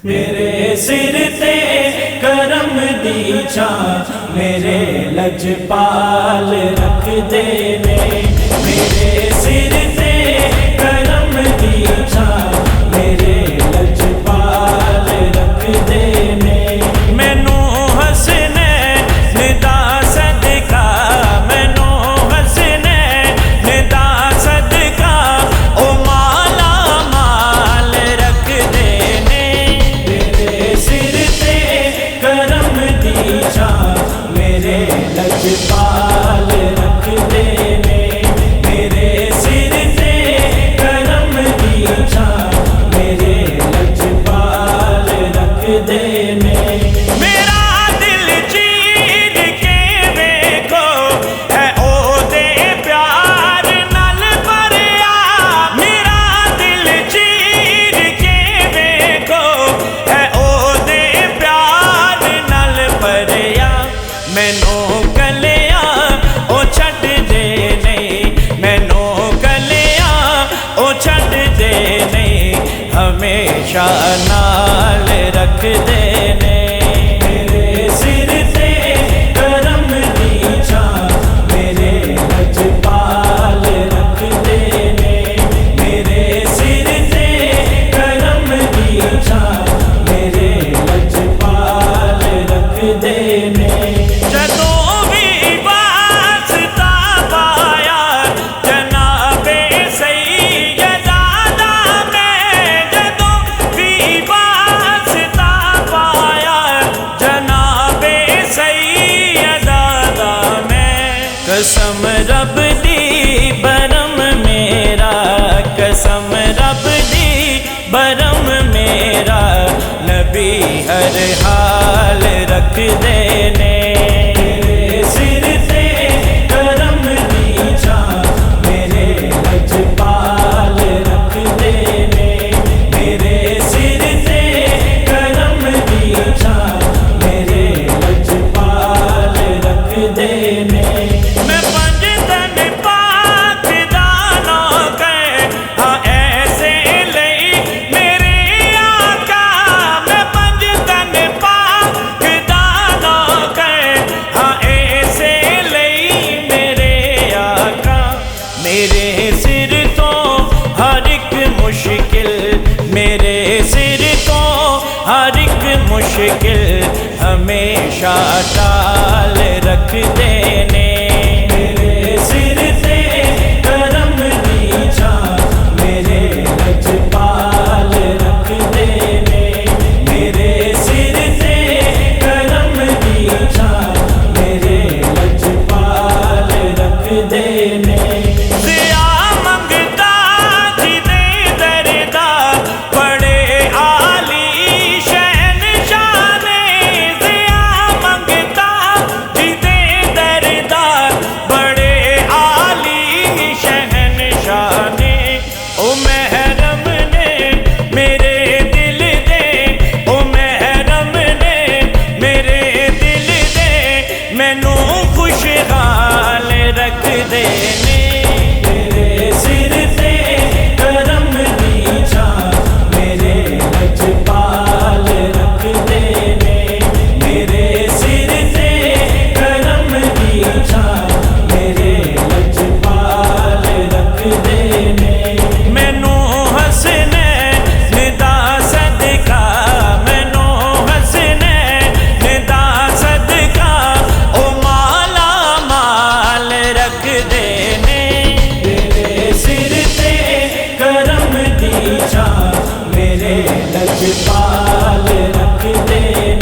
میرے سر تے کرم دی چھاں میرے لجپال رکھ دے نے، میرے سر تے کرم دی چھاں میرے لجپال رکھ دے نے، مینوں حسنین دا صدقہ، مینوں حسنین دا صدقہ او مالا مال رکھ دے نے، میرے سر تے کرم دی چھاں میرے لجپال رکھ دے نے، میرے سر تے کرم دی چھاں میرے لجپال رکھ دے نے، میرا دل چیر کے ویکھو ہے او دے پیار نال بھریا، میرا دل چیر کے ویکھو ہے او دے پیار نال بھریا، مینوں کلیاں او چھڈ دے نہیں، مینوں کلیاں او چھڈ دے نہیں، ہمیشہ نال رکھ دے نے، میرے سر تے کرم دی چھاں میرے لجپال رکھ دے نے، میرے سر تے کرم دی چھاں میرے لجپال رکھ دے نے، جدوں بھی واسطہ پایا جناب سیدہ دا میں، جدوں بھی واسطہ پایا جناب سیدہ دا میں، قسم رب دی برم میرا، قسم رب دی برم میرا، نبی ہر حال رکھ دے نے، میرے سر تے کرم دی چھاں میرے لجپال رکھ دے نے، میرے سر تے کرم دی چھاں میرے لجپال رکھ دے نے، میں پنج تن پاک دا نوکر ہاں ایسے لئی میرے آقا، میں پنج تن پاک دا نوکر ہاں ایسے لئی میرے آقا، میرے سر تو ہر ایک مشکل، میرے سر تو ہر ایک مشکل ہمیشہ ٹال رکھ دے نے، میرے سر تے کرم دی چھاں میرے لجپال رکھ دے نے، میرے سر تے کرم دی چھاں میرے لجپال رکھ دے نے، ضیا منگتا جی دے دردا بڑے عالی شہنشاہ نے، ضیا منگتا جی دے دردا بڑے عالی شہنشاہ نے، او محرم نے میرے دل دے، او محرم نے میرے دل دے، مینوں خوشحال رکھ دے نے، میرے سر تے کرم دی چھاں میرے لجپال رکھ دے نے، میرے سر تے کرم دی چھاں میرے لجپال رکھ دے نے، مینوں حسنین دا صدقہ، مینوں حسنین دا صدقہ او مالا مال رکھ دے نے، میرے سر تے کرم دی چھاں میرے لجپال رکھ دے